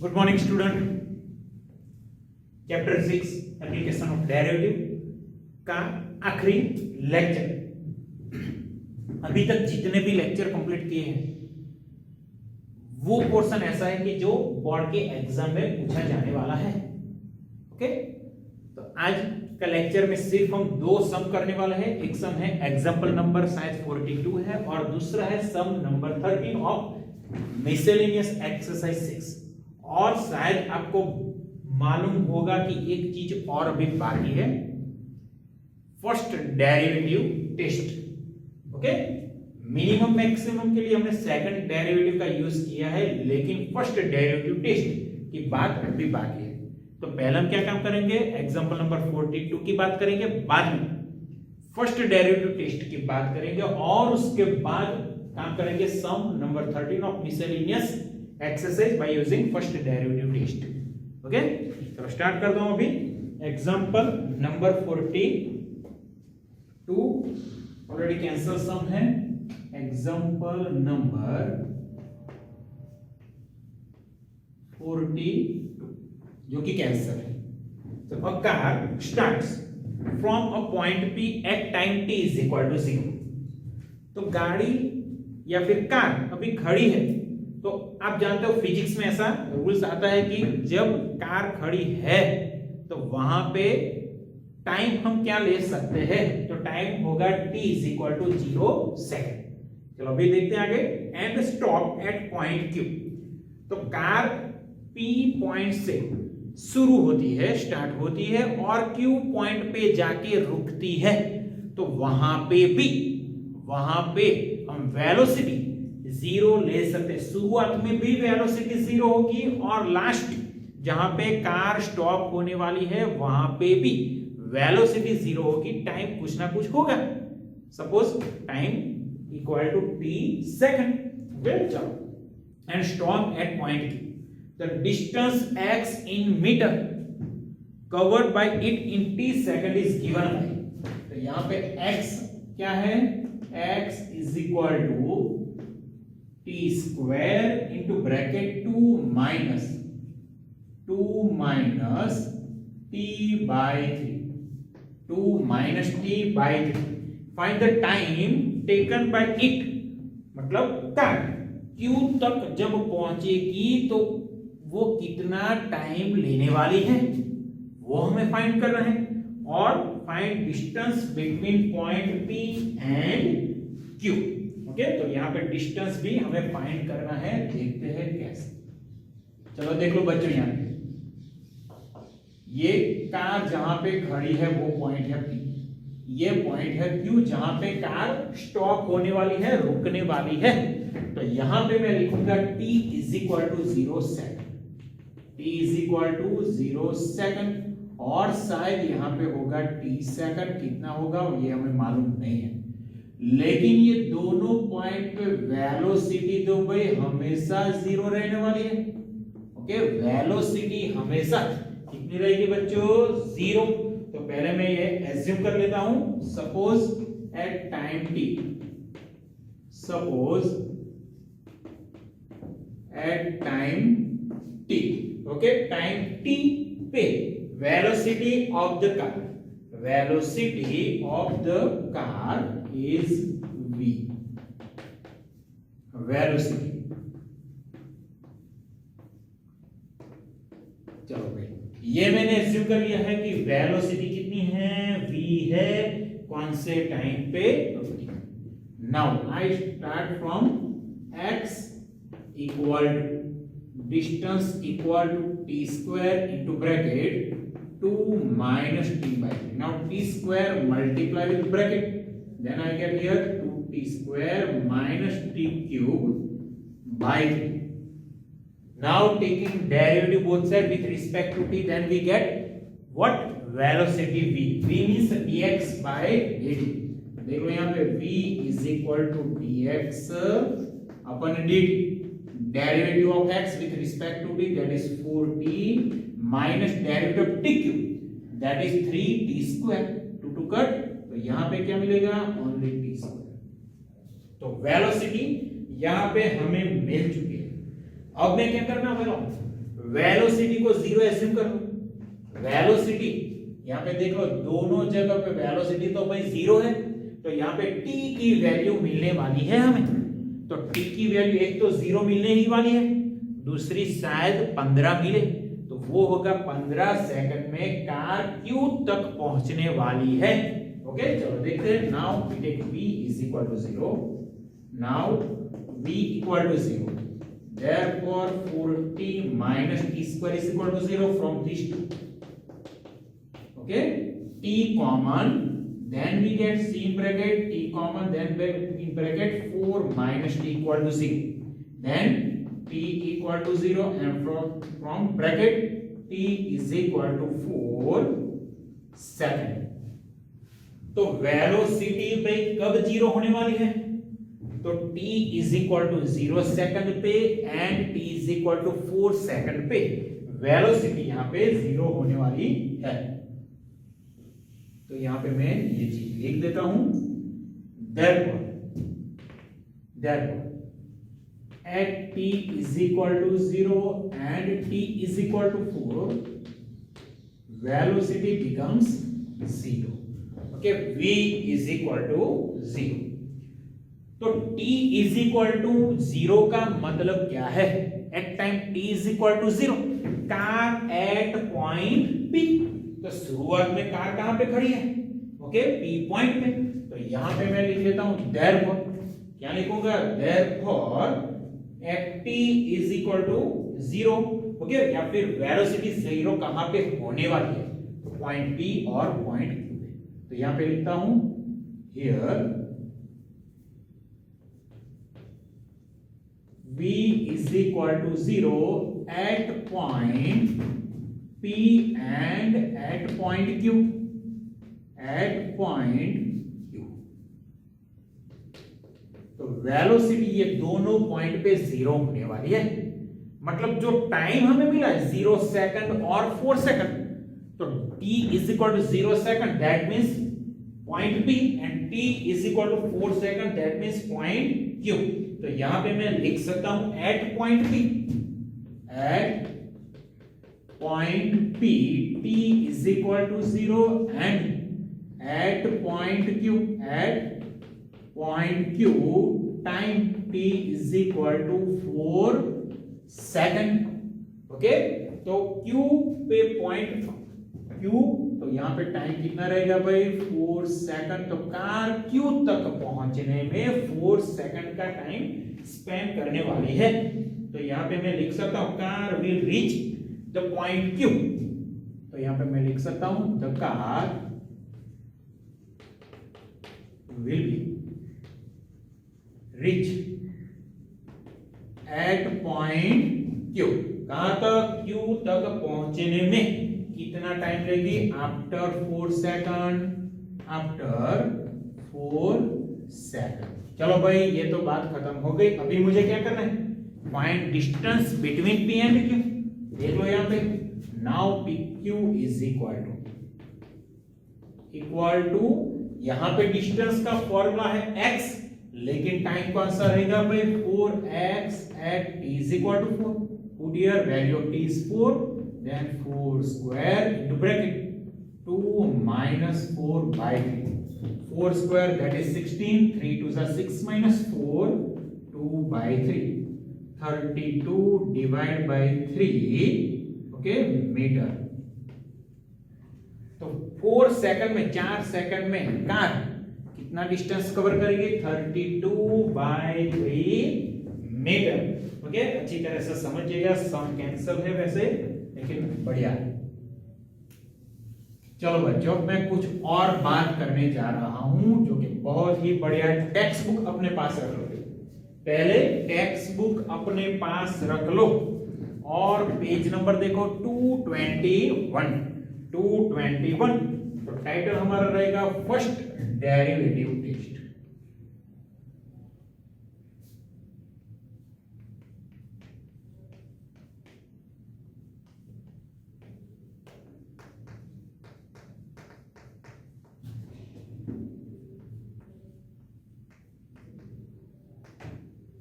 Good morning student. Chapter 6 application of derivative का आखिरी lecture. अभी तक जितने भी लेक्चर कंप्लीट किए हैं वो पोर्शन ऐसा है कि जो बोर्ड के एग्जाम में पूछा जाने वाला है। ओके, तो आज का लेक्चर में सिर्फ हम दो सम करने वाले हैं। एक सम है एग्जांपल नंबर शायद 42 है और दूसरा है सम नंबर 13 ऑफ मिसलेनियस एक्सरसाइज 6। और शायद आपको मालूम होगा कि एक चीज और अभी बाकी है, first derivative test. Okay, minimum maximum के लिए हमने सेकंड डेरिवेटिव का यूज किया है, लेकिन फर्स्ट डेरिवेटिव टेस्ट की बात अभी बाकी है। तो पहले हम क्या काम करेंगे, एग्जांपल नंबर 42 की बात करेंगे, बाद में फर्स्ट डेरिवेटिव टेस्ट की बात करेंगे और उसके बाद काम करेंगे sum number 13 of miscellaneous exercise by using first derivative test. Okay, तो स्टार्ट करता हूं अभी। Example number 42 already cancel sum है। एग्जांपल नंबर 42 जो कि कैंसल है। तो a car starts from a point P at time t is equal to 0। तो गाड़ी या फिर कार अभी खड़ी है, तो आप जानते हो फिजिक्स में ऐसा रूल्स आता है कि जब कार खड़ी है तो वहां पे टाइम हम क्या ले सकते हैं, तो टाइम होगा t is equal to 0 second. चलो अभी देखते हैं आगे। And stop at point Q। तो कार P पॉइंट से शुरू होती है, स्टार्ट होती है और Q पॉइंट पे जाके रुकती है। तो वहां पे हम वेलोसिटी 0 ले सकते। शुरुआत में भी वेलोसिटी 0 होगी और लास्ट जहां पे कार स्टॉप होने वाली है वहां पे भी वेलोसिटी 0 होगी। टाइम कुछ ना कुछ होगा, suppose time equal to t second. Well चलो, and stop at point Q। The distance x in meter covered by it in t second is given by। तो यहां पे x क्या है, x is equal to t square into bracket 2 minus t by 3, 2 minus t by 3। Find the time taken by it, मतलब car Q तक जब पहुंचेगी तो वो कितना टाइम लेने वाली है वो हमें फाइंड करना है। और find distance between point P and Q। Okay, तो यहाँ पे डिस्टेंस भी हमें फाइंड करना है। देखते हैं कैसे। चलो देख लो बच्चों, यहाँ पे ये कार जहां पे खड़ी है वो पॉइंट है P, ये पॉइंट है Q जहां पे कार स्टॉप होने वाली है, रुकने वाली है। तो यहां पे मैं लिखूंगा t is equal to 0 second, t is equal to 0 second. और शायद यहां पे होगा t सेकंड, कितना होगा ये हमें मालूम नहीं है, लेकिन ये दोनों पॉइंट पे वेलोसिटी तो भाई हमेशा 0 रहने वाली है। ओके, वेलोसिटी हमेशा कितनी रहेगी बच्चों, 0। तो पहले मैं ये एज्यूम कर लेता हूं, suppose at time t, suppose at time t। Okay, time t पे velocity of the car is v। Velocity, चलो भाई ये मैंने एज्यूम कर लिया है कि वेलोसिटी कितनी है, v है, कौन से टाइम पे। Now I start from x equal to distance equal to t square into bracket 2 minus t by 3। now t square multiply with bracket, then I get here 2t square minus t cube by 3। now taking derivative both side with respect to t, then we get what, velocity v। v means dx by dt। देखो यहाँ पे v is equal to dx upon dt। derivative of x with respect to t, that is 4t minus derivative of t cube, that is 3t square। 2 cut, तो यहाँ पे क्या मिलेगा, only t square। तो velocity यहाँ पे हमें मिल चुकी है। अब मैं क्या करना वाला हूं, वेलोसिटी को जीरो एज्यूम कर लो। वेलोसिटी यहाँ पे देख लो, दोनों जगह पे वेलोसिटी तो भाई जीरो है, तो यहाँ पे t की वैल्यू मिलने वाली है हमें। तो t की वैल्यू एक तो जीरो मिलने ही वाली है, दूसरी शायद 15 मिले, तो वो होगा 15 सेकंड में कार Q तक पहुंचने वाली है। ओके, चलो देखते हैं। Now we take v is equal to 0। Now v equal to 0, therefore 4t minus t square is equal to 0 from these two. Okay, t common, then we get c in bracket, t common, then in bracket 4 minus t equal to 0, then t equal to 0, and from bracket t is equal to 4 second. तो velocity पे कब zero होने वाली है? तो t is equal to 0 second पे and t is equal to 4 second पे velocity यहां पे जीरो होने वाली है। तो यहां पे मैं ये चीज लिख देता हूं, therefore at t is equal to 0 and t is equal to 4, velocity becomes 0. Okay, v is equal to 0. तो t is equal to 0 का मतलब क्या है? at time t is equal to 0, car at point p, तो शुरुआत में car कहां पे खड़ी है? ओके, p पॉइंट पे। तो यहां पे मैं लिख लेता हूं therefore, क्या लिखूंगा? therefore at t is equal to 0, okay, या फिर वेलोसिटी 0 कहां पे होने वाली है? तो पॉइंट p और पॉइंट q पे। तो यहां पे लिखता हूं here v is equal to 0 at point p and at point q, at point q। तो वेलोसिटी ये दोनों पॉइंट पे जीरो होने वाली है, मतलब जो टाइम हमें मिला है 0 सेकंड और 4 सेकंड, तो t is equal to 0 second, that means point p, and t is equal to 4 second, that means point q। तो यहां पे मैं लिख सकता हूं at point p, at point p t is equal to 0 and at point q, at point q time t is equal to 4 second. Okay, तो q पे point q, तो यहां पे टाइम कितना रहेगा भाई? 4 सेकंड। तो कार q तक पहुंचने में 4 सेकंड का टाइम स्पेंड करने वाली है। तो यहां पे मैं लिख सकता हूं car will reach the point q। तो यहां पे मैं लिख सकता हूं the car will be reach at point q। कहां तक? q तक पहुंचने में कितना टाइम लेगी? After 4 second, after 4 second. चलो भाई, ये तो बात खत्म हो गई। अभी मुझे क्या करना है? Find distance between p and q। देख लो यहां पे, now pq is equal to यहां पे डिस्टेंस का फॉर्मूला है x, लेकिन टाइम कौन सा रहेगा भाई? 4x at t is equal to 4। put here value of t is 4, then 4 square into bracket 2 minus 4 by 3, 4 square that is 16, 3 to the 6 minus 4, 2 by 3, 32 divided by 3, okay, meter। तो 4 second में, 4 second में car कितना distance cover करेगी? 32 by 3 metre. Okay, अच्छी तरह से समझिएगा। सम cancel है वैसे, लेकिन बढ़िया है। चलो बच्चों, मैं कुछ और बात करने जा रहा हूं जो कि बहुत ही बढ़िया है। टेक्स्ट बुक अपने पास रख लो। पहले टेक्स्ट बुक अपने पास रख लो और पेज नंबर देखो 221। 221। तो टाइटल हमारा रहेगा फर्स्ट डेरिवेटिव टेस्ट।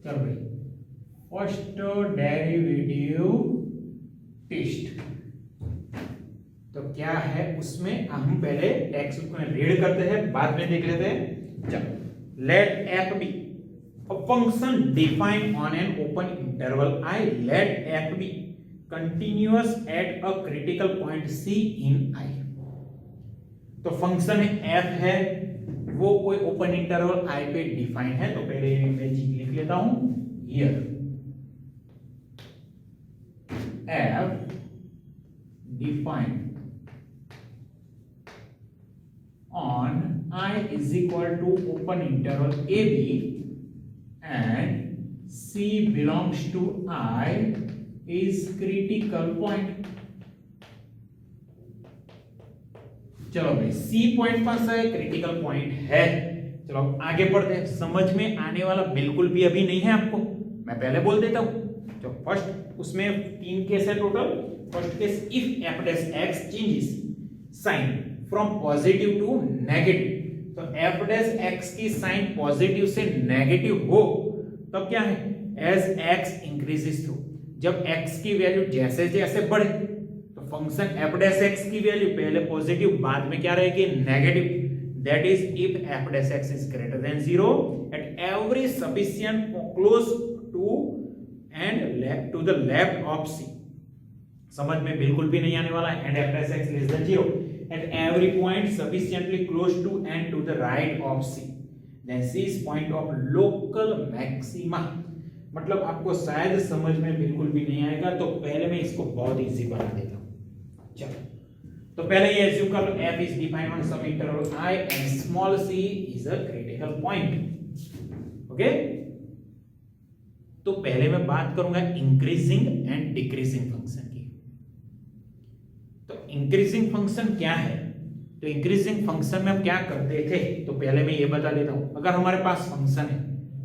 चलो भाई, फर्स्ट डेरिवेटिव टेस्ट। तो क्या है उसमें, हम पहले टेक्स्ट बुक में रीड करते हैं, बाद में देख लेते हैं। चलो, let f be a function defined on an open interval I, let f be continuous at a critical point c in I। तो फंक्शन f है, वो कोई ओपन इंटरवल I पे डिफाइन है। तो पहले मैं जी लिख लेता हूं, here f defined on I is equal to open interval a b and C belongs to I is critical point। चलो भाई, C पॉइंट कौन सा है? क्रिटिकल पॉइंट है। चलो आगे बढ़ते हैं। समझ में आने वाला बिल्कुल भी अभी नहीं है आपको, मैं पहले बोल देता हूं। तो फर्स्ट, उसमें 3 केस है total. First case, if f dash x changes sign from positive to negative. तो f dash x की साइन पॉजिटिव से नेगेटिव हो तब क्या है? एज x इंक्रीजेस थ्रू, जब x की वैल्यू जैसे जैसे बढ़े तो फंक्शन f dash x की वैल्यू पहले पॉजिटिव बाद में क्या रहेगी? Negative. That is if f dash x is greater than 0 at every sufficient close to and left to the left of c। समझ में बिल्कुल भी नहीं आने वाला है। And f dash x less than 0 at every point sufficiently close to and to the right of C, then C is point of local maxima। मतलब आपको शायद समझ में बिल्कुल भी नहीं आएगा, तो पहले मैं इसको बहुत इजी बना देता हूं। चलो, तो पहले ये एज्यूम कर लो, f is defined on some interval I and small c is a critical point। Okay, तो पहले मैं बात करूंगा इंक्रीजिंग एंड डिक्रीजिंग फंक्शन की। तो इंक्रीजिंग फंक्शन क्या है? तो इंक्रीजिंग फंक्शन में हम क्या करते थे, तो पहले मैं ये बता देता हूं। अगर हमारे पास फंक्शन है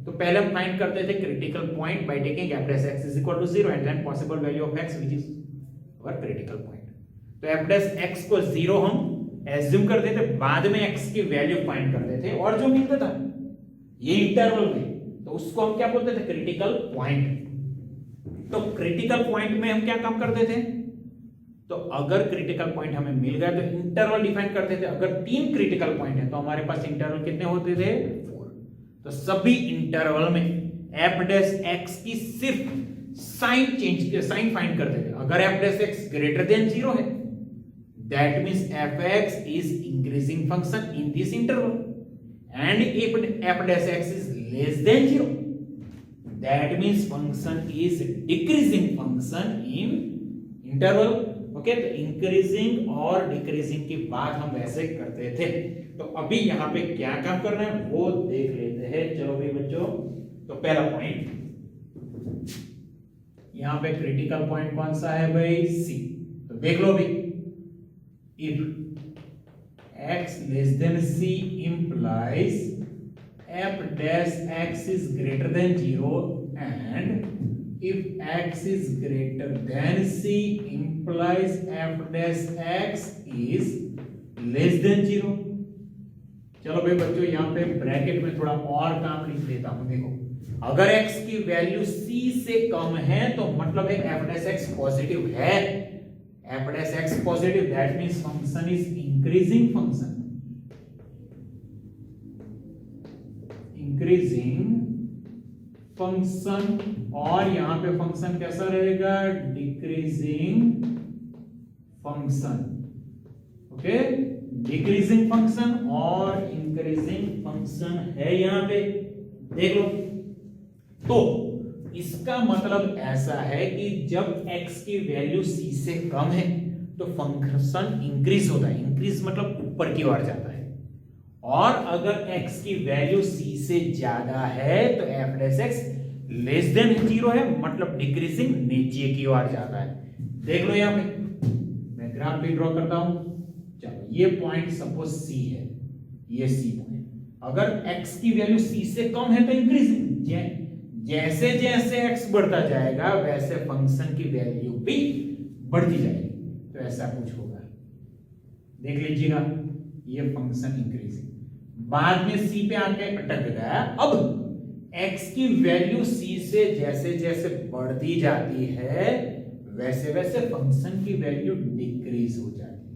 तो पहले हम फाइंड करते थे critical point by taking f dash x is equal to 0 and then possible value of x which is our critical point। तो f dash x को 0 हम एज्यूम करते थे, बाद में x की वैल्यू फाइंड करते थे, और जो मिलता था ये इंटरवल में, तो उसको हम क्या बोलते थे? Critical point. तो क्रिटिकल पॉइंट में हम क्या काम करते थे? तो अगर क्रिटिकल पॉइंट हमें मिल गया तो इंटरवल डिफाइन करते थे। अगर 3 क्रिटिकल पॉइंट है तो हमारे पास इंटरवल कितने होते थे? 4। तो सभी इंटरवल में f dash x की सिर्फ साइन फाइंड करते थे। अगर f dash x greater than 0 है, that means f(x) is increasing function in this interval, and if f dash x is less than 0, that means function is decreasing function in interval. Okay, तो increasing और decreasing की बात हम वैसे करते थे। तो अभी यहाँ पे क्या काम करना है वो देख लेते हैं। चलो भाई बच्चों, तो पहला पॉइंट, यहाँ पे क्रिटिकल पॉइंट कौन सा है भाई? C। तो देख लो भाई, if x less then c implies f dash x is greater than 0 and if x is greater than c implies f dash x is less than 0। चलो भाई बच्चों, यहाँ पे ब्रैकेट में थोड़ा और काम लिख देता हूं। देखो, अगर x की वैल्यू c से कम है तो मतलब है f dash x पॉजिटिव है। f dash x positive, that means function is increasing function. Increasing function, और यहां पे फंक्शन कैसा रहेगा? Decreasing function. Okay, decreasing function और इंक्रीजिंग फंक्शन है यहां पे, देख लो। तो इसका मतलब ऐसा है कि जब x की वैल्यू c से कम है तो फंक्शन इंक्रीज होता है। इंक्रीज मतलब ऊपर की ओर जाता है, और अगर x की वैल्यू c से ज्यादा है तो f dash x less than 0 है, मतलब डिक्रीजिंग नीचे की ओर जाता है। देख लो यहाँ पे मैं ग्राफ भी ड्रॉ करता हूं। चलो, ये पॉइंट सपोज c है, ये c पॉइंट। अगर x की वैल्यू c से कम है तो इंक्रीजिंग, जैसे जैसे x बढ़ता जाएगा वैसे फंक्शन की वैल्यू भी बढ़ती जाएगी। तो ऐसा कुछ होगा, देख लीजिएगा, ये फंक्शन इंक्रीजिंग, बाद में c पे आके अटक गया। अब x की वैल्यू c से जैसे जैसे बढ़ती जाती है वैसे वैसे फंक्शन की वैल्यू डिक्रीज हो जाती है।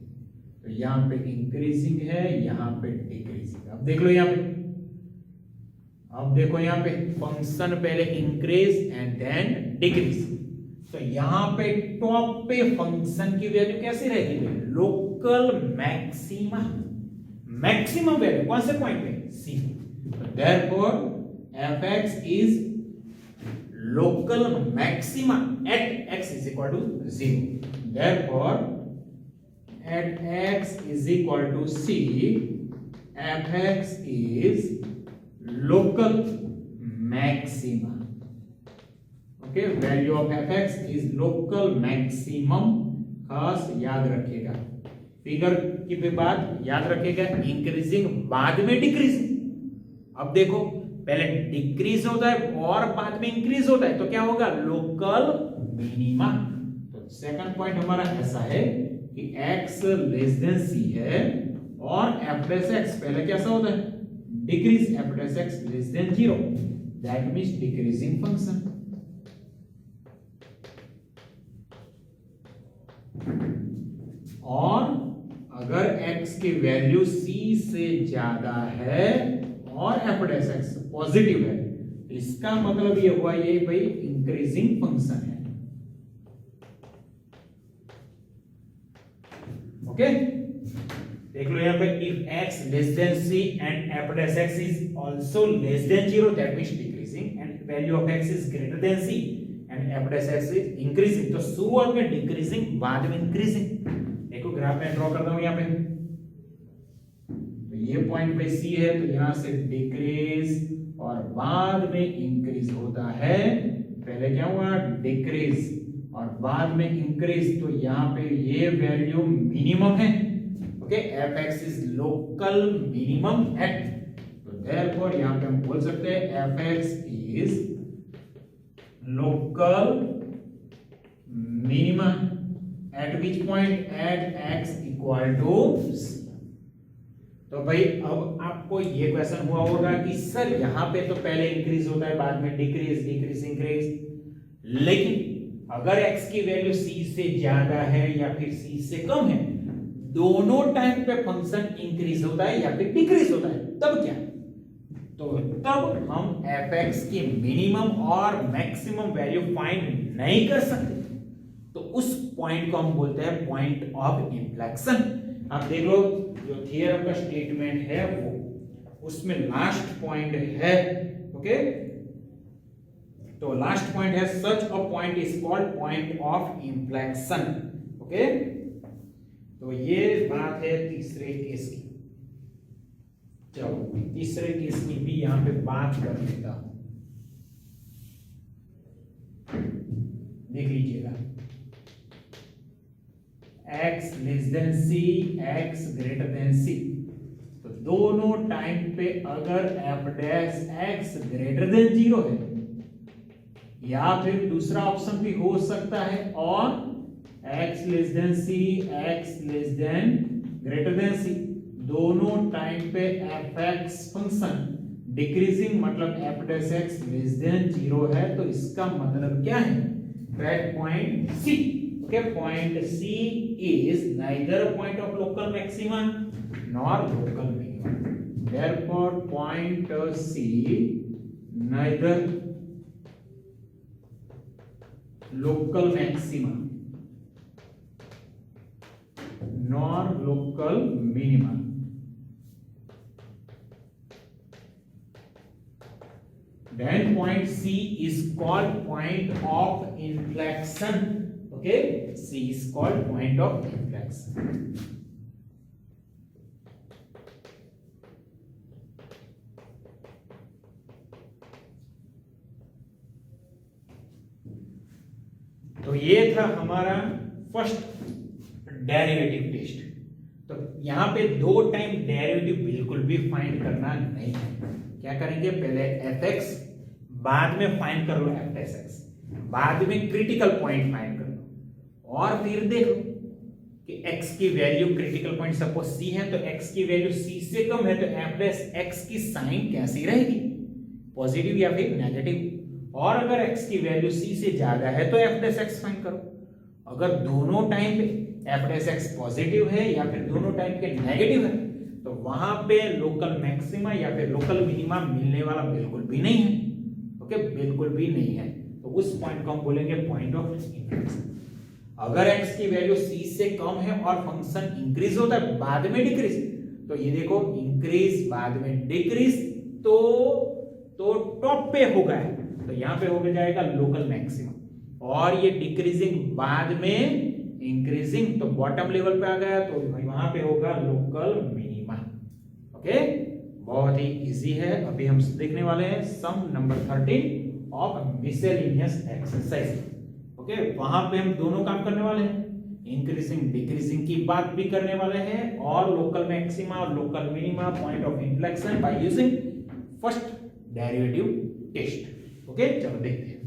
तो यहां पे इंक्रीजिंग है, यहां पे डिक्रीजिंग। अब देख लो यहां पे, अब देखो यहां पे फंक्शन पहले इंक्रीज एंड देन डिक्रीज। तो यहां पे टॉप पे फंक्शन की वैल्यू कैसी रहेगी? लोकल मैक्सिमा, मैक्सिमम वैल्यू कौन से पॉइंट पे? सी। तो therefore fx is local maxima at x is equal to 0. Therefore at x is equal to c, fx is local maxima. Okay, value of fx is local maximum. खास याद रखिएगा, figure की भी बात याद रखिएगा, इंक्रीजिंग बाद में डिक्रीजिंग। अब देखो पहले डिक्रीज होता है और बाद में इंक्रीज होता है, तो क्या होगा? Local minima. तो सेकंड पॉइंट हमारा ऐसा है कि x लेस देन c है और f डैश x पहले कैसा होता है? Decrease, f dash x less than 0, that means decreasing function. और अगर x की वैल्यू c से ज्यादा है और f डैश x पॉजिटिव है, इसका मतलब ये हुआ ये भाई इंक्रीजिंग फंक्शन है। ओके, देख लो यहां पे if x less then c and f dash x is also less than 0, that means decreasing, and value of x is greater then c and f dash x is increasing. तो शुरुआत में decreasing, बाद में increasing. देखो graph में draw करता हूं यहां पे, तो ये पॉइंट पे c है, तो यहां से डिक्रीज और बाद में इंक्रीज होता है। पहले क्या हुआ? डिक्रीज और बाद में इंक्रीज, तो यहां पे ये वैल्यू मिनिमम है। Okay, fx is local minimum at, तो देयरफॉर यहां पे हम बोल सकते हैं fx is local minima at which point? At x equal to c। तो भाई अब आपको ये क्वेश्चन हुआ होगा कि सर यहां पे तो पहले इंक्रीज होता है, बाद में डिक्रीज, डिक्रीज इंक्रीज, लेकिन अगर x की वैल्यू c से ज्यादा है या फिर c से कम है, दोनों टाइम पे फंक्शन इंक्रीज होता है या फिर डिक्रीज होता है, तब क्या? तो तब हम fx की मिनिमम और मैक्सिमम वैल्यू फाइंड नहीं कर सकते, तो उस पॉइंट को हम बोलते हैं पॉइंट ऑफ इंफ्लेक्शन। आप देख लो जो थ्योरम का स्टेटमेंट है वो उसमें लास्ट पॉइंट है। ओके, तो लास्ट पॉइंट है such a point is called point of inflection. Okay, तो ये बात है तीसरे केस की। चलो तीसरे केस की भी यहां पे बात कर लेता हूं, देख लीजिएगा। x less then c, x greater than c, तो दोनों टाइम पे अगर f dash x greater than 0 है, या फिर दूसरा ऑप्शन भी हो सकता है, और x less then c, x less then greater than c, दोनों टाइम पे fx फंक्शन डिक्रीजिंग, मतलब f dash x less than 0 है, तो इसका मतलब क्या है? That point c। Okay, point C is neither a point of local maxima nor local minimum. Therefore, point C neither local maxima nor local minima. Then point C is called point of inflection. Okay, C is called point of inflection. तो ये था हमारा first derivative test. तो यहां पे दो time derivative बिल्कुल भी फाइंड करना नहीं है। क्या करेंगे? पहले fx, बाद में फाइंड कर लो f डैश x, बाद में क्रिटिकल पॉइंट फाइंड कर लो, और फिर देखो कि x की value critical point suppose c है, तो x की वैल्यू c से कम है, तो f डैश x की साइन कैसी रहेगी? पॉजिटिव या फिर नेगेटिव। और अगर x की वैल्यू c से ज्यादा है तो f डैश x फाइंड करो, अगर दोनों टाइम पे एफ डैश एक्स पॉजिटिव है या फिर दोनों टाइम पे नेगेटिव है तो वहां पे लोकल मैक्सिमा या फिर लोकल मिनिमा मिलने वाला बिल्कुल भी नहीं है। ओके, बिल्कुल भी नहीं है। तो उस पॉइंट को हम बोलेंगे पॉइंट ऑफ इंफ्लेक्शन। अगर x की वैल्यू c से कम है और फंक्शन इंक्रीज होता है बाद में डिक्रीज, तो ये देखो इंक्रीज बाद में डिक्रीज, तो टॉप पे होगा, तो यहां पे हो जाएगा लोकल मैक्सिमम, और ये डिक्रीजिंग बाद में इंक्रीजिंग, तो बॉटम लेवल पे आ गया, तो वहां पे होगा लोकल मिनिमा। ओके, बहुत ही इजी है। अभी हम देखने वाले हैं sum number 13 of miscellaneous exercise. Okay, वहां पे हम दोनों काम करने वाले हैं, इंक्रीजिंग डिक्रीजिंग की बात भी करने वाले हैं, और लोकल मैक्सिमा और local minima, point of inflection by using first derivative test. Okay, चलो देखते हैं।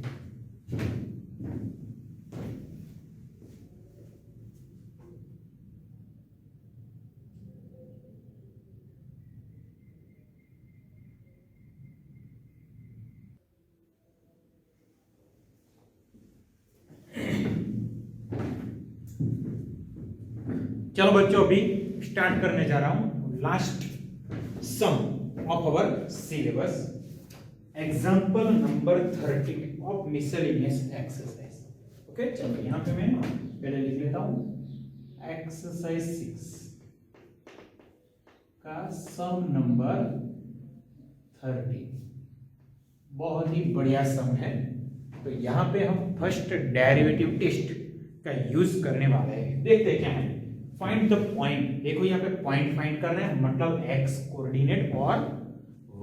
चलो बच्चों, अभी स्टार्ट करने जा रहा हूं last sum of our syllabus, example number 13 of miscellaneous exercise. Okay, चलो यहां पे मैं पहले लिख लेता हूं एक्सरसाइज 6 का सम नंबर 13। बहुत ही बढ़िया सम है। तो यहां पे हम फर्स्ट डेरिवेटिव टेस्ट का यूज करने वाले हैं। देखते हैं क्या है। फाइंड द पॉइंट, देखो यहाँ पे पॉइंट फाइंड कर रहे हैं, मतलब x कोऑर्डिनेट और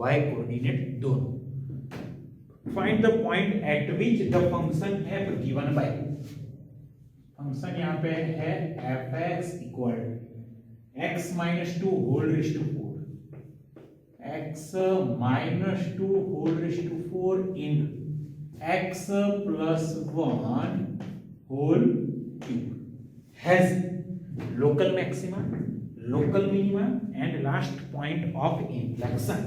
y कोऑर्डिनेट दोनों। Find the point at which the function f given by, function यहाँ पे है fx equal x minus 2 whole raise to 4, x minus 2 whole raise to 4 in x plus 1 whole cube has local maxima, local minima and last point of inflection.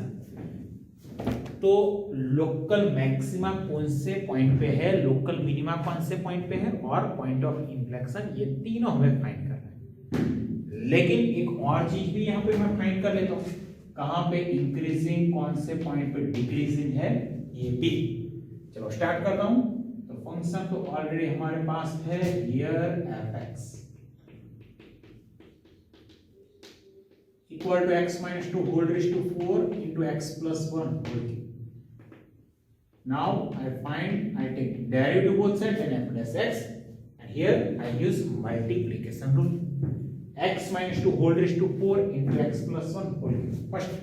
तो local maxima कौन से point पे है, local minima कौन से point पे है, और पॉइंट ऑफ इन्फ्लेक्शन, ये तीनों हमें फाइंड करना है। लेकिन एक और चीज भी यहाँ पे मैं फाइंड कर लेता हूँ, कहां पे इंक्रीजिंग, कौन से पॉइंट पे डिक्रीजिंग है, ये भी। चलो स्टार्ट करता हूं। तो फंक्शन तो ऑलरेडी हमारे पास है, here fx equal to x minus 2 whole raised to 4 into x plus 1 whole cube. Now I take derivative both sides and f plus x, and here I use multiplication rule. X minus 2 whole raised to 4 into x plus 1 whole cube. First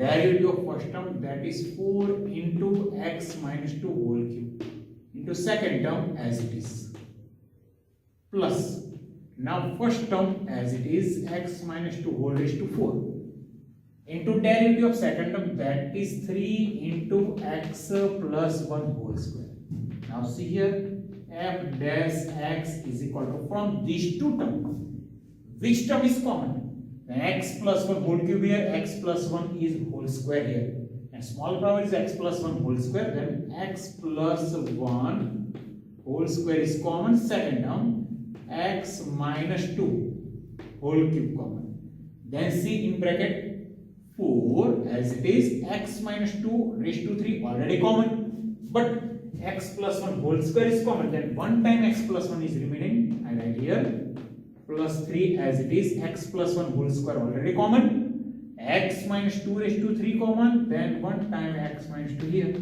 derivative of first term, that is 4 into x minus 2 whole cube into second term as it is, plus now first term as it is x minus 2 whole raised to 4 into derivative of second term, that is 3 into x plus 1 whole square. Now see here, f dash x is equal to, from these two terms which term is common? Then x plus 1 whole cube here, x plus 1 is whole square here, and small power is x plus 1 whole square, then x plus 1 whole square is common, second term x minus 2 whole cube common, then see in bracket 4 as it is, x minus 2 raised to 3 already common, but x plus 1 whole square is common, then one time x plus 1 is remaining, and right here plus 3 as it is, x plus 1 whole square already common, x minus 2 raised to 3 common, then one time x minus 2 here.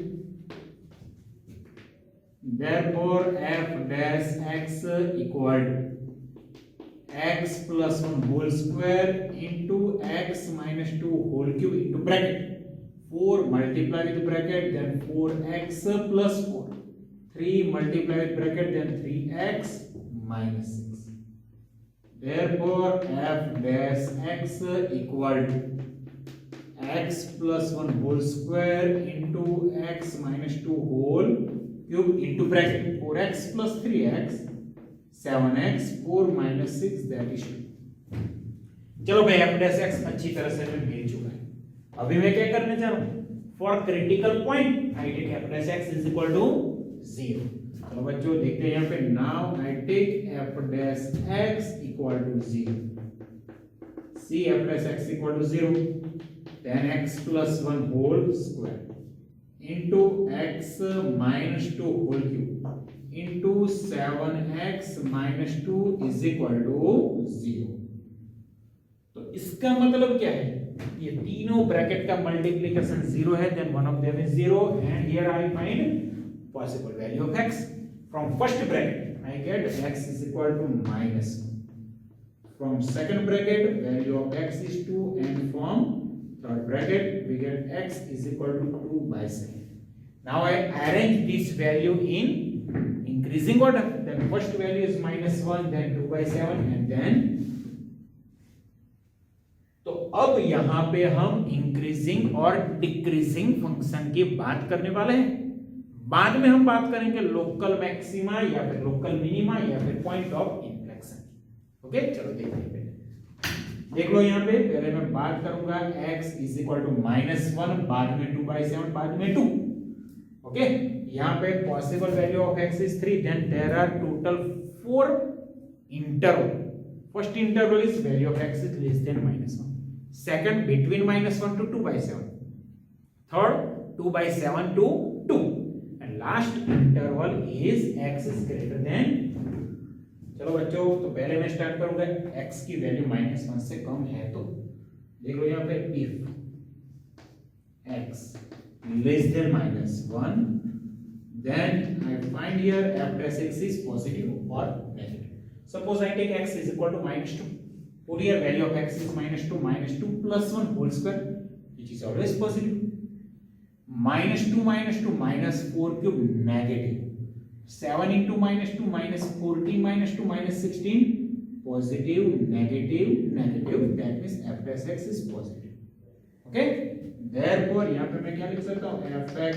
Therefore f dash x equal to x plus 1 whole square into x minus 2 whole cube into bracket 4 multiply with bracket, then 4x plus 4, 3 multiply with bracket, then 3x minus 6. Therefore f dash x equal to x plus 1 whole square into x minus 2 whole cube into bracket 4x plus 3x 7x 4 minus 6, that is 2. चलो भाई f dash x अच्छी तरह से हमें मिल चुका है। अभी मैं क्या करने जा रहा हूं, for critical point I take f dash x is equal to 0। चलो बच्चों देखते हैं यहाँ पे, now I take f dash x equal to 0, c f dash x equal to 0, then x plus 1 whole square into x minus 2 whole cube into 7x minus 2 is equal to 0। तो इसका मतलब क्या है, ये तीनों ब्रैकेट का multiplication 0 है, then one of them is 0 and here I find possible value of x from first bracket I get x is equal to minus 1, from second bracket value of x is 2 and from third bracket we get x is equal to 2 by 7। now I arrange this value in increasing order, then first value is minus 1, then 2 by 7 and then, तो अब यहां पे हम increasing और decreasing function की बात करने वाले हैं। बाद में हम बात करेंगे लोकल मैक्सिमा या फिर लोकल मिनिमा या फिर पॉइंट ऑफ इन्फ्लेक्शन। ओके चलो देखते हैं, देख लो यहाँ पे पहले मैं बात करूंगा x इज इक्वल टू -1, बाद में 2/7, बाद में 2। ओके यहाँ पे possible value of x is 3, then there are total 4 interval. First interval is value of x is less than -1, second between -1 to 2/7, third 2/7 to 2 and last interval is x is greater than. चलो बच्चों तो पहले मैं start करूंगा, x की value -1 से कम है तो देख लो यहाँ पे if x less than -1 then I find here f dash x is positive or negative। suppose I take x is equal to -2, put here value of x is -2 plus 1 whole square which is always positive, -2 -4 cube negative, 7 into -2 -14 -2 -16 positive negative negative, that means f dash x is positive। okay therefore यहाँ पे मैं क्या लिख सकता हूँ, fx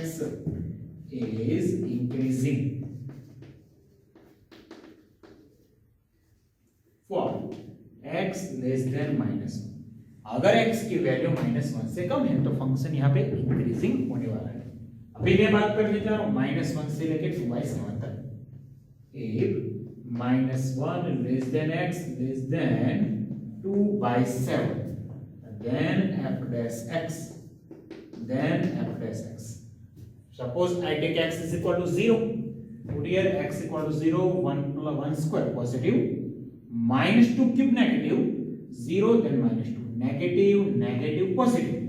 is increasing for x less than -1। अगर x की value -1 से कम है तो फंक्शन यहाँ पे इंक्रीजिंग होने वाला है। अभी मैं बात करने जा रहा हूँ -1 से लेके 2/7 तक। if -1 less than x less than 2/7 then f dash x, then f dash x। suppose I take x is equal to 0, put here x equal to 0, 1 plus 1 square positive, -2 cube negative, 0 then -2 negative negative positive,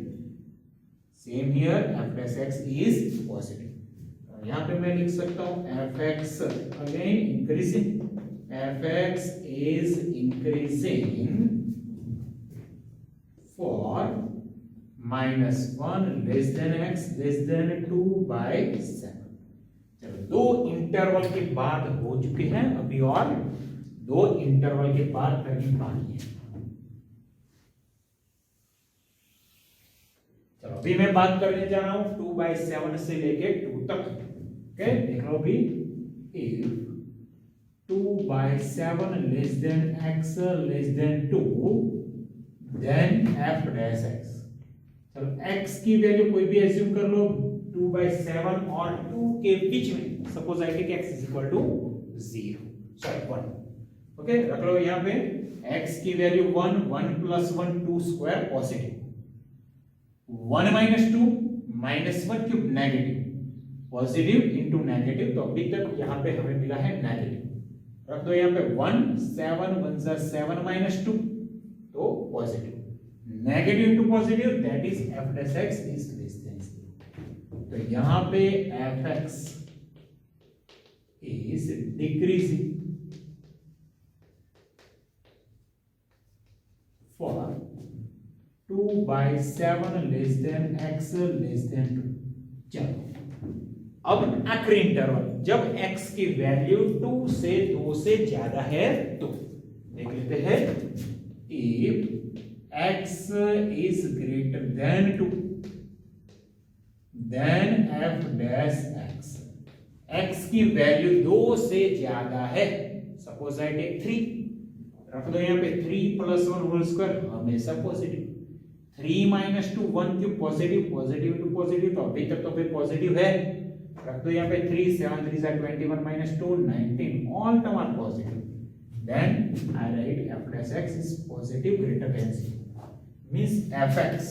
same here f dash x is positive। यहाँ पे मैं लिख सकता हूँ fx again increasing, fx is increasing for -1 less than x less than 2/7। चलो दो interval की बात हो चुकी है, अभी और दो इंटरवल की बात करनी बाकी है। चलो अभी मैं बात करने जा रहा हूं 2/7 से लेके 2 तक। ओके देख लो अभी, if 2/7 less than x less than 2 then f dash x। चलो x की वैल्यू कोई भी एज्यूम कर लो 2/7 और 2 के बीच में, suppose I take x is equal to 0 sorry 1। Okay रख लो यहाँ पे x की value 1, 1 plus 1 2 square positive, 1 -2 -1 cube negative, positive into negative, तो अभी तक यहाँ पे हमें मिला है नेगेटिव। रख दो यहाँ पे 1, 7 1 7 -2 तो positive, negative into positive that is f dash x is less than 0। तो यहाँ पे fx is decreasing for 2/7 less than x less than 2। चलो अब आखिरी इंटरवल, जब x की वैल्यू 2 से 2 से ज्यादा है तो देख लेते हैं, if x is greater than 2 then f dash x, x की वैल्यू 2 से ज्यादा है, सपोज आई टेक 3, रख दो यहाँ पे 3 plus 1 होल स्क्वायर हमेशा positive, 3 - 2 1 cube positive, positive to positive, तो अभी तक तो फिर पॉजिटिव है। रख दो यहाँ पे 3, 7 3 are 21 minus 2 19, all term are positive, then I write f dash x is positive greater than 0, means fx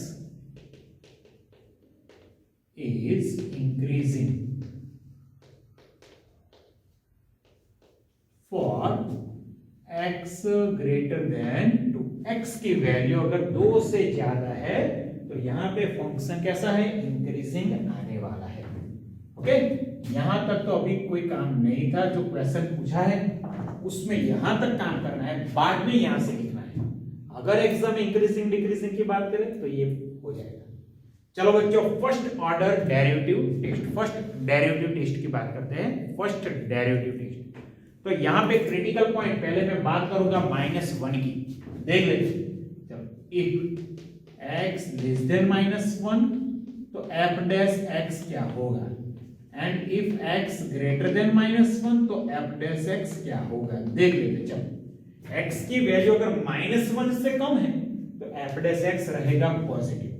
is increasing for x greater than 2, x की वैल्यू अगर 2 से ज्यादा है तो यहाँ पे फंक्शन कैसा है, इंक्रीजिंग आने वाला है। ओके, यहां तक तो अभी कोई काम नहीं था, जो क्वेश्चन पूछा है उसमें यहां तक काम करना है, बाद में यहां से लिखना है। अगर एग्जाम इंक्रीजिंग डिक्रीजिंग की बात करें तो ये हो जाएगा। चलो बच्चों, first order derivative test, first derivative test की बात करते हैं। फर्स्ट डेरिवेटिव टेस्ट, तो यहां पे क्रिटिकल पॉइंट पहले मैं बात करूंगा -1 की, देख लेते। चलो, इफ x लेस देन -1 तो f डैश x क्या होगा, and if x greater than -1 तो f डैश x क्या होगा, देख लेते। चलो, x की वैल्यू अगर -1 से कम है तो f डैश x रहेगा पॉजिटिव।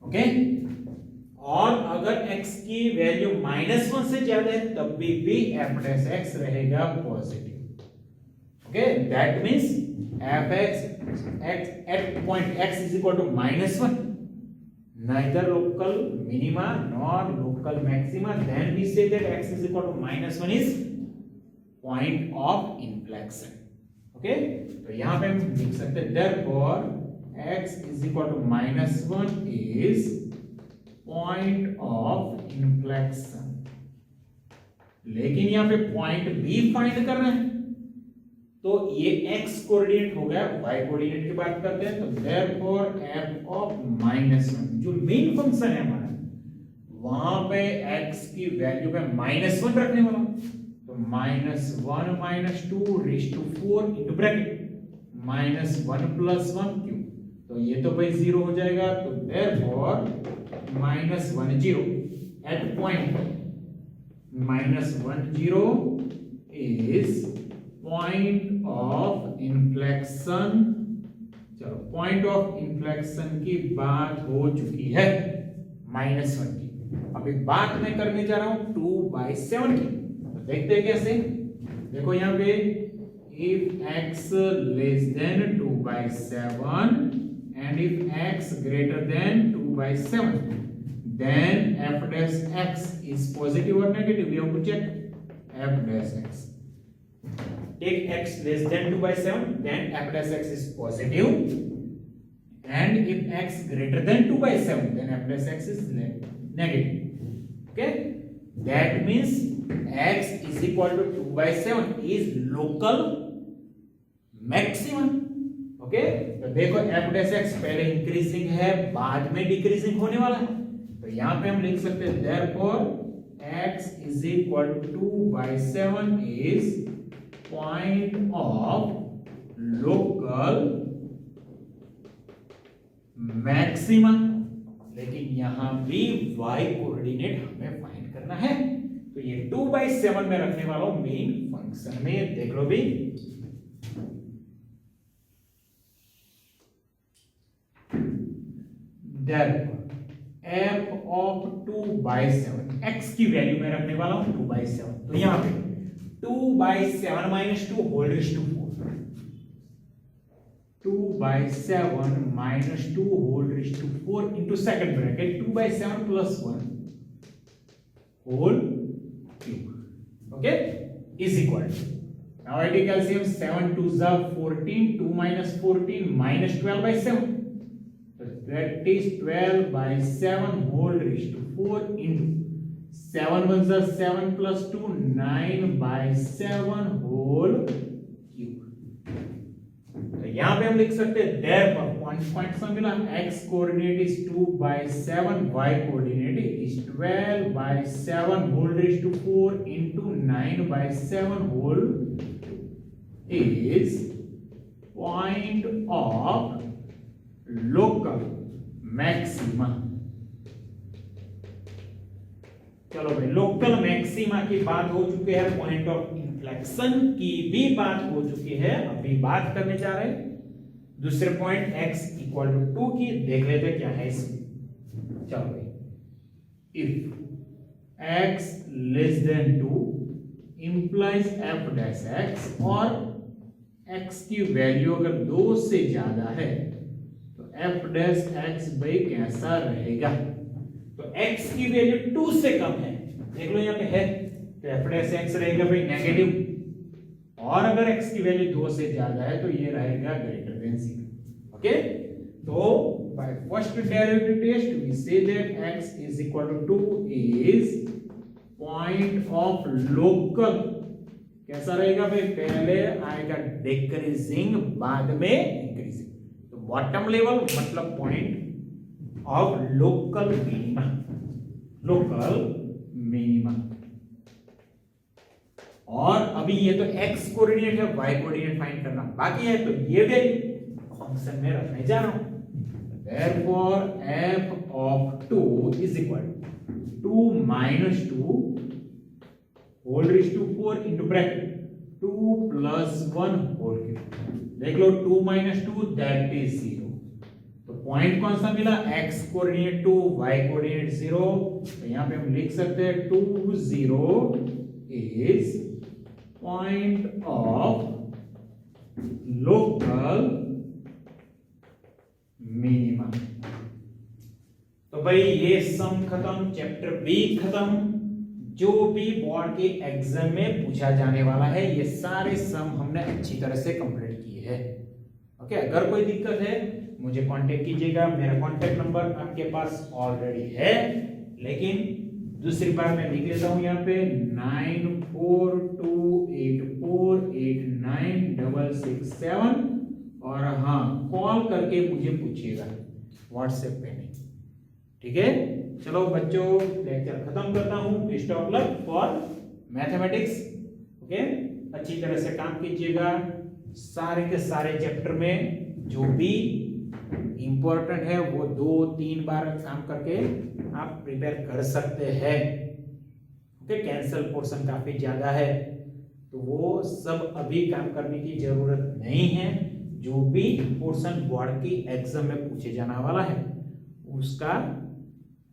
ओके, और अगर x की वैल्यू -1 से ज्यादा है तब भी f डैश x रहेगा positive. Okay, that means fx at point x is equal to -1, neither local minima nor local maxima, then we say that x is equal to -1 is point of inflection. Okay, तो यहां पे हम लिख सकते हैं therefore x is equal to -1 is point of inflection। लेकिन यहां पे पॉइंट b फाइंड करना है, तो ये x कोऑर्डिनेट हो गया, y कोऑर्डिनेट की बात करते हैं, तो therefore f of -1 जो मेन फंक्शन है हमारा, वहां पे x की वैल्यू पे -1 रखने वाला, तो -1 -2 raise to 4 into bracket -1 + 1 cube, तो ये तो भाई 0 हो जाएगा, तो therefore -1 0 at point -1 0 is point of inflection। चलो, पॉइंट ऑफ इन्फ्लेक्शन की बात हो चुकी है -1 की, अभी बात मैं करने जा रहा हूं 2/7 की, तो देखते हैं कैसे। देखो यहाँ पे if x less than 2/7 and if x greater than 2/7 then f dash x is positive or negative, we have to check f dash x। Take x less than 2/7 then f dash x is positive, and if x greater than 2/7 then f dash x is negative। Okay, that means x is equal to 2/7 is local maximum। Okay, तो देखो f dash x पहले increasing है, बाद में decreasing होने वाला है, तो यहां पे हम लिख सकते हैं therefore x is equal to 2/7 is point of local maxima। लेकिन यहां भी y कोऑर्डिनेट हमें फाइंड करना है, तो ये 2/7 में रखने वाला हूं मेन फंक्शन में, देख लो भी। f of 2/7 x की वैल्यू में रखने वाला हूं 2/7, तो यहां पे 2/7 - 2 whole raise to 4, 2/7 - 2 whole raise to 4 into second bracket 2/7 + 1 whole cube. Okay, is equal to, now I take LCM 7 2s are 14, 2 - 14 -12/7, so that is 12/7 whole raised to 4 into 7 1s are 7 + 2 9/7 whole cube। तो यहां पे हम लिख सकते हैं therefore point से मिला, x coordinate is 2/7, y coordinate is 12/7 whole raised to 4 into 9/7 whole is point of local maxima। चलो भाई, लोकल मैक्सिमा की बात हो चुकी है, पॉइंट ऑफ इन्फ्लेक्शन की भी बात हो चुकी है, अभी बात करने जा रहे हैं दूसरे पॉइंट x = 2 की, देख लेते क्या है इसमें। चलो भाई, if x less then 2 implies f dash x और x की वैल्यू अगर 2 से ज्यादा है तो f डैश x भाई कैसा रहेगा? तो x की वैल्यू 2 से कम है, देख लो यहाँ पे है, तो f डैश x रहेगा भाई नेगेटिव, और अगर x की वैल्यू 2 से ज्यादा है तो ये रहेगा ग्रेटर देन 0। ओके, तो by first derivative test we say that x is equal to 2 is point of local, कैसा रहेगा भाई? पहले आएगा डिक्रीजिंग बाद में इंक्रीजिंग, तो बॉटम लेवल मतलब point of local minima, local minima. और अभी ये तो x कोऑर्डिनेट है, y कोऑर्डिनेट फाइंड करना बाकी है, तो ये वैल्यू फंक्शन में रखने जा रहा हूं। Therefore f of 2 is equal to 2 minus 2 whole raised to 4 into bracket 2 plus 1 whole cube। देख लो 2 minus 2 that is 0, तो पॉइंट कौन सा मिला? x कोऑर्डिनेट 2 y कोऑर्डिनेट 0, तो यहां पे हम लिख सकते हैं 2 0 is point of local minima. तो भाई ये सम खत्म, चैप्टर बी खत्म। जो भी बोर्ड के एग्जाम में पूछा जाने वाला है ये सारे सम हमने अच्छी तरह से कंप्लीट किए हैं। ओके, अगर कोई दिक्कत है मुझे कांटेक्ट कीजिएगा, मेरा कांटेक्ट नंबर आपके पास ऑलरेडी है, लेकिन दूसरी बार मैं लिख लेता हूं यहाँ पे 9428489667, और हाँ कॉल करके मुझे पूछिएगा, व्हाट्सएप पे नहीं। ठीक है, चलो बच्चों लेक्चर खत्म करता हूँ। Best of luck for mathematics. Okay, अच्छी तरह से काम कीजिएगा, सारे के सारे चैप्टर में जो भी इंपॉर्टेंट है वो 2-3 बार काम करके आप प्रिपेयर कर सकते हैं। ओके, कैंसल पोर्शन काफी ज्यादा है तो वो सब अभी काम करने की जरूरत नहीं है। जो भी पोर्शन बोर्ड की एग्जाम में पूछे जाने वाला है उसका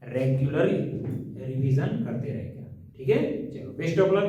रेगुलर रिवीजन करते रहेगा। ठीक है, चलो बेस्ट ऑफ लक।